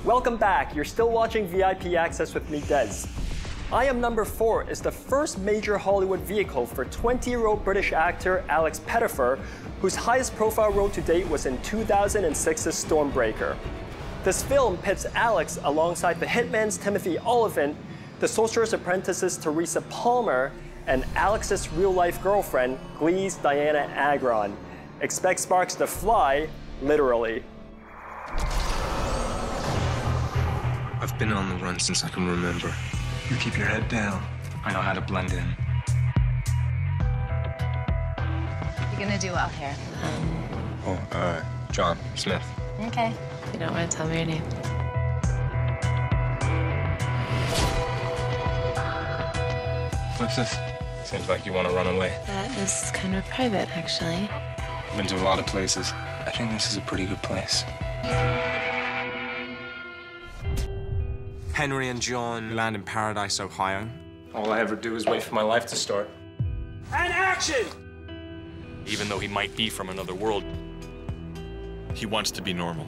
Welcome back. You're still watching VIP Access with me, Des. I Am Number 4 is the first major Hollywood vehicle for 20-year-old British actor Alex Pettyfer, whose highest profile role to date was in 2006's Stormbreaker. This film pits Alex alongside the Hitman's Timothy Olyphant, the Sorcerer's Apprentice's Teresa Palmer, and Alex's real-life girlfriend, Glee's Diana Agron. Expect sparks to fly, literally. I've been on the run since I can remember. You keep your head down. I know how to blend in. You're gonna do well here. John Smith. Okay. You don't want to tell me your name. What's this? Seems like you want to run away. That is kind of private, actually. I've been to a lot of places. I think this is a pretty good place. Henry and John land in Paradise, Ohio. All I ever do is wait for my life to start. And action! Even though he might be from another world, he wants to be normal.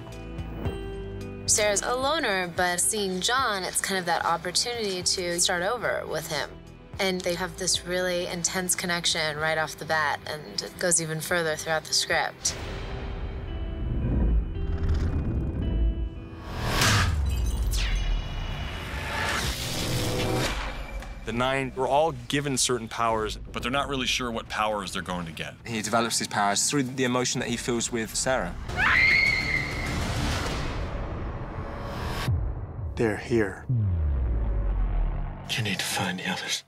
Sarah's a loner, but seeing John, it's kind of that opportunity to start over with him. And they have this really intense connection right off the bat, and it goes even further throughout the script. The 9 were all given certain powers, but they're not really sure what powers they're going to get. He develops his powers through the emotion that he feels with Sarah. They're here. You need to find the others.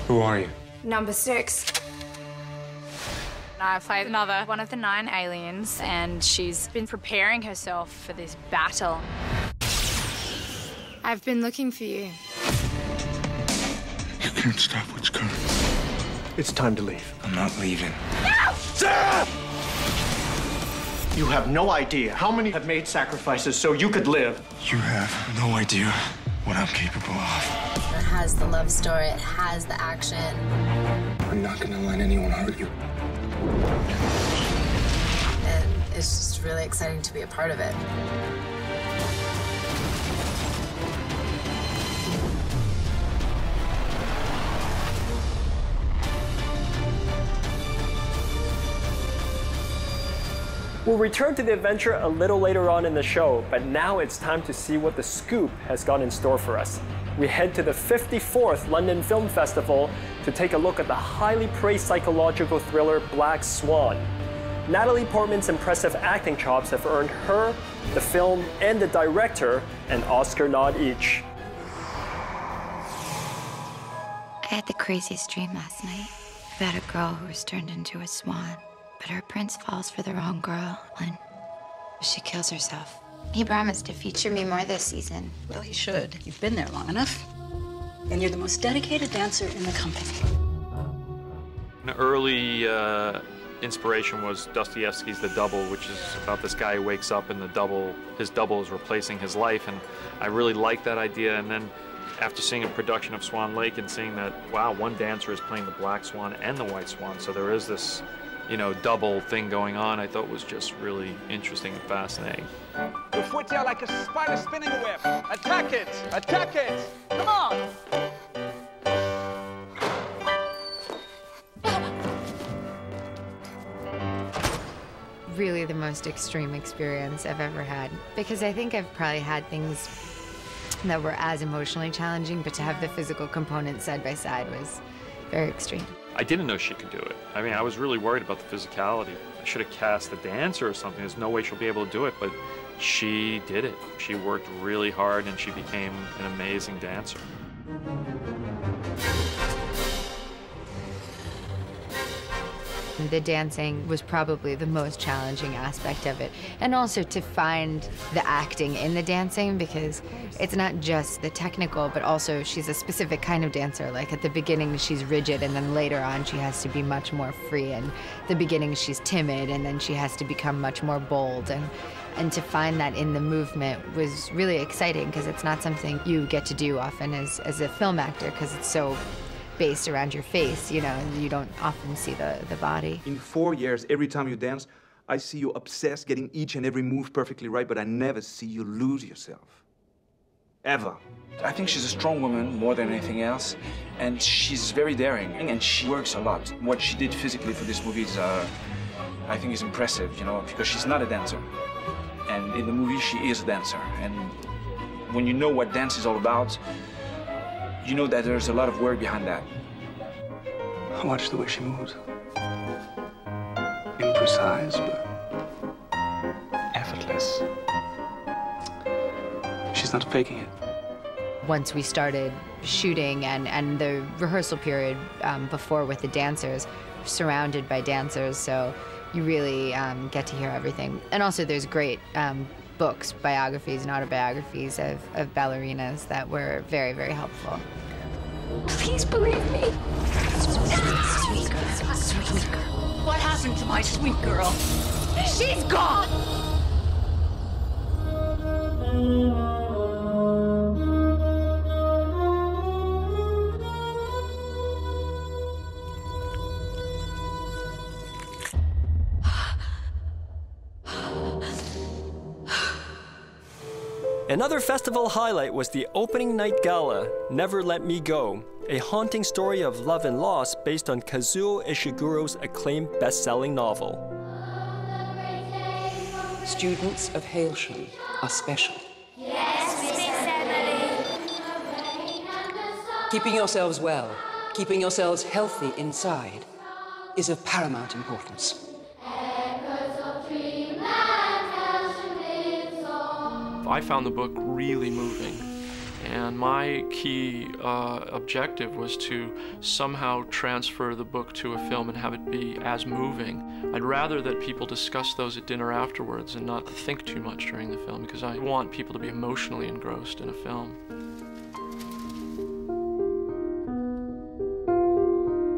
Who are you? Number 6. I played another one of the 9 aliens, and she's been preparing herself for this battle. I've been looking for you. You can't stop what's coming. It's time to leave. I'm not leaving. No! Sarah! You have no idea how many have made sacrifices so you could live. You have no idea what I'm capable of. It has the love story, it has the action. I'm not gonna let anyone hurt you. And it's just really exciting to be a part of it. We'll return to the adventure a little later on in the show, but now it's time to see what the scoop has got in store for us. We head to the 54th London Film Festival to take a look at the highly praised psychological thriller Black Swan. Natalie Portman's impressive acting chops have earned her, the film, and the director an Oscar nod each. I had the craziest dream last night about a girl who was turned into a swan. But her prince falls for the wrong girl, and she kills herself. He promised to feature me more this season. Well, he should. You've been there long enough. And you're the most dedicated dancer in the company. An early inspiration was Dostoevsky's The Double, which is about this guy who wakes up and his double is replacing his life. And I really liked that idea. And then after seeing a production of Swan Lake and seeing that, wow, one dancer is playing the Black Swan and the White Swan, so there is this, double thing going on, I thought was just really interesting and fascinating. The foot here like a spider spinning a web. Attack it! Attack it! Come on! Really the most extreme experience I've ever had. Because I think I've probably had things that were as emotionally challenging, but to have the physical component side by side was very extreme. I didn't know she could do it. I mean, I was really worried about the physicality. I should have cast a dancer or something. There's no way she'll be able to do it, but she did it. She worked really hard and she became an amazing dancer. The dancing was probably the most challenging aspect of it. And also to find the acting in the dancing, because it's not just the technical, but also she's a specific kind of dancer. Like at the beginning, she's rigid, and then later on, she has to be much more free. And the beginning, she's timid, and then she has to become much more bold. And to find that in the movement was really exciting, because it's not something you get to do often as a film actor, because it's so based around your face, you don't often see the body. In 4 years, every time you dance, I see you obsessed, getting each and every move perfectly right, but I never see you lose yourself. Ever. I think she's a strong woman more than anything else, and she's very daring, and she works a lot. What she did physically for this movie is, I think, is impressive, you know, because she's not a dancer. And in the movie, she is a dancer. And when you know what dance is all about, you know that there's a lot of work behind that. Watch the way she moves. Imprecise, but effortless. She's not faking it. Once we started shooting and the rehearsal period before with the dancers, surrounded by dancers, so you really get to hear everything. And also there's great books, biographies and autobiographies of ballerinas that were very, very helpful. Please believe me. Sweet girl, sweet girl. What happened to my sweet girl? She's gone! Another festival highlight was the opening night gala, Never Let Me Go, a haunting story of love and loss based on Kazuo Ishiguro's acclaimed best-selling novel. Students of Hailsham are special. Yes, Miss Emily. Keeping yourselves well, keeping yourselves healthy inside, is of paramount importance. I found the book really moving, and my key objective was to somehow transfer the book to a film and have it be as moving. I'd rather that people discuss those at dinner afterwards and not think too much during the film, because I want people to be emotionally engrossed in a film.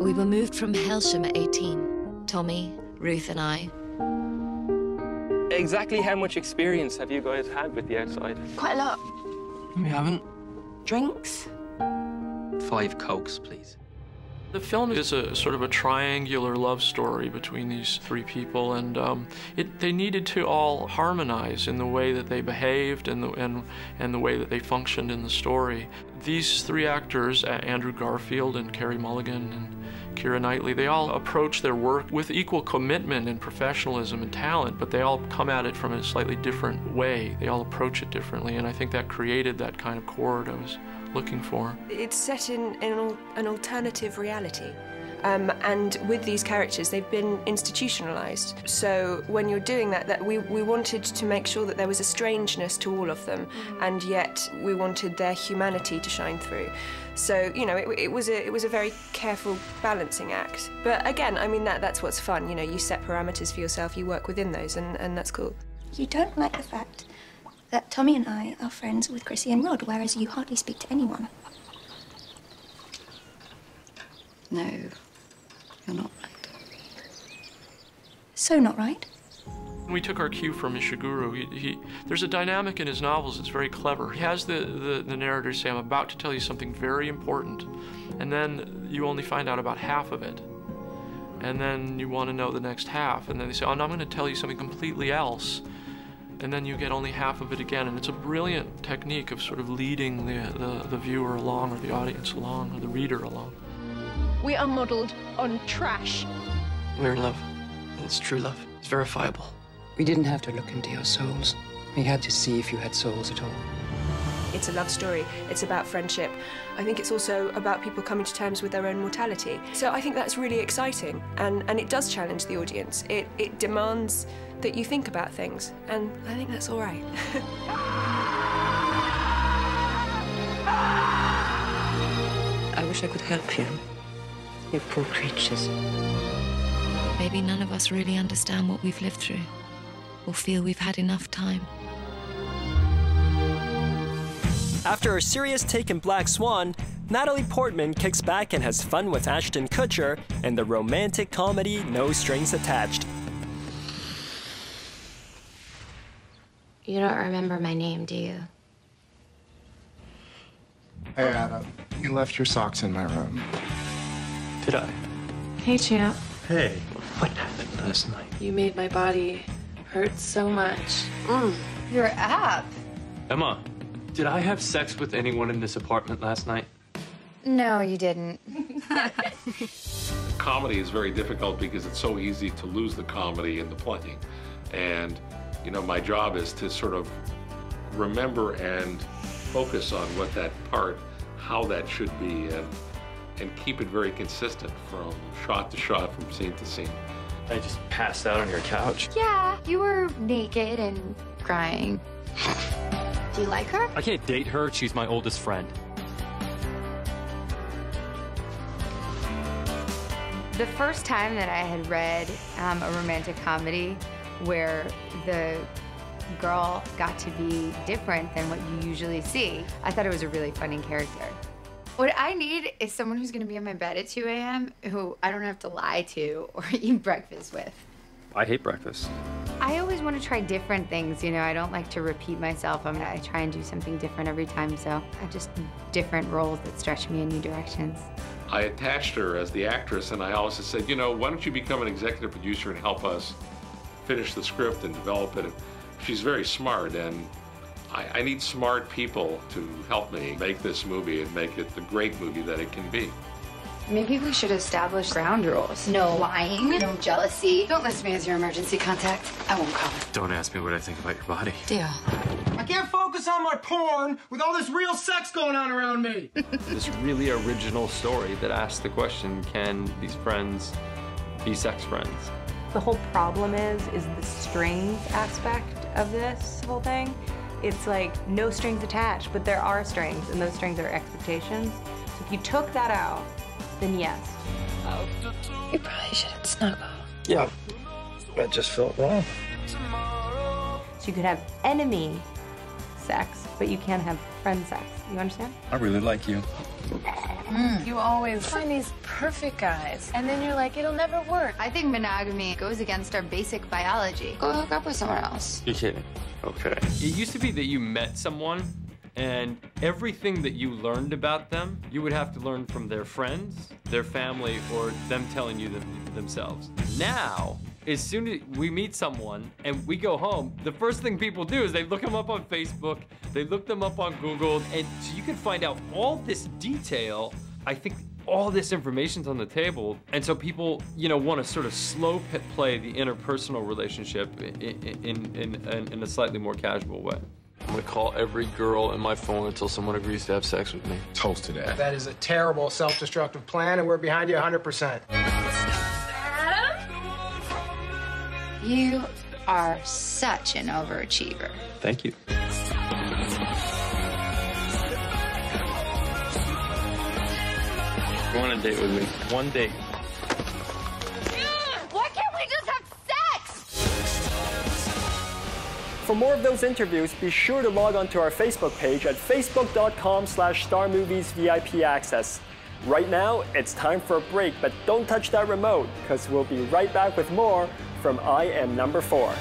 We were moved from Hailsham at 18. Tommy, Ruth and I. Exactly how much experience have you guys had with the outside? Quite a lot. We haven't. Drinks? 5 Cokes, please. The film is a sort of a triangular love story between these 3 people, and they needed to all harmonize in the way that they behaved and the way that they functioned in the story. These 3 actors, Andrew Garfield and Carey Mulligan and Keira Knightley, they all approach their work with equal commitment and professionalism and talent, but they all come at it from a slightly different way. They all approach it differently, and I think that created that kind of chord I was looking for. It's set in an alternative reality. And with these characters, they've been institutionalized. So when you're doing that we wanted to make sure that there was a strangeness to all of them, and yet we wanted their humanity to shine through. So, you know, it was a very careful balancing act. But again, I mean, that's what's fun. You know, you set parameters for yourself, you work within those, and that's cool. You don't like the fact that Tommy and I are friends with Chrissy and Rod, whereas you hardly speak to anyone. No. You're not right. So not right? We took our cue from Ishiguro. There's a dynamic in his novels that's very clever. He has the narrator say, I'm about to tell you something very important, and then you only find out about half of it. And then you want to know the next half, and then they say, oh, no, I'm going to tell you something completely else. And then you get only half of it again, and it's a brilliant technique of sort of leading the viewer along, or the audience along, or the reader along. We are modelled on trash. We're in love. It's true love. It's verifiable. We didn't have to look into your souls. We had to see if you had souls at all. It's a love story. It's about friendship. I think it's also about people coming to terms with their own mortality. So I think that's really exciting, and it does challenge the audience. It demands that you think about things, and I think that's all right. I wish I could help you. You poor creatures. Maybe none of us really understand what we've lived through, or feel we've had enough time. After a serious take in Black Swan, Natalie Portman kicks back and has fun with Ashton Kutcher in the romantic comedy No Strings Attached. You don't remember my name, do you? Hey, Adam. You left your socks in my room. Did I? Hey, champ. Hey. What happened last night? You made my body hurt so much. You're up. Emma, did I have sex with anyone in this apartment last night? No, you didn't. Comedy is very difficult because it's so easy to lose the comedy in the playing. And, you know, my job is to sort of remember and focus on what that part, how that should be, and keep it very consistent from shot to shot, from scene to scene. I just passed out on your couch. Yeah, you were naked and crying. Do you like her? I can't date her. She's my oldest friend. The first time that I had read a romantic comedy where the girl got to be different than what you usually see, I thought it was a really funny character. What I need is someone who's gonna be in my bed at 2 a.m. who I don't have to lie to or eat breakfast with. I hate breakfast. I always want to try different things, you know. I don't like to repeat myself. I try and do something different every time, so I just different roles that stretch me in new directions. I attached her as the actress, and I also said, you know, why don't you become an executive producer and help us finish the script and develop it? And she's very smart, and I need smart people to help me make this movie and make it the great movie that it can be. Maybe we should establish ground rules. No lying, no jealousy. Don't list me as your emergency contact. I won't call. Don't ask me what I think about your body. Deal. I can't focus on my porn with all this real sex going on around me. This really original story that asks the question, can these friends be sex friends? The whole problem is the strings aspect of this whole thing. It's like no strings attached, but there are strings, and those strings are expectations. So if you took that out, then yes. You probably shouldn't snuggle. Yeah, that just felt wrong. So you could have enemy sex, but you can't have friend sex. You understand? I really like you. You always find these perfect guys, and then you're like, it'll never work. I think monogamy goes against our basic biology. Go hook up with someone else. You're kidding. Okay. It used to be that you met someone, and everything that you learned about them, you would have to learn from their friends, their family, or them telling you themselves. Now, as soon as we meet someone and we go home, the first thing people do is they look them up on Facebook, they look them up on Google, and so you can find out all this detail. I think all this information's on the table, and so people, you know, want to sort of slow play the interpersonal relationship in a slightly more casual way. I'm gonna call every girl in my phone until someone agrees to have sex with me. Toast to that. That is a terrible self-destructive plan, and we're behind you 100%. You are such an overachiever. Thank you. Go on a date with me. One date. Why can't we just have sex? For more of those interviews, be sure to log on to our Facebook page at facebook.com/StarMoviesVIPAccess. Right now, it's time for a break, but don't touch that remote, because we'll be right back with more from I Am Number 4.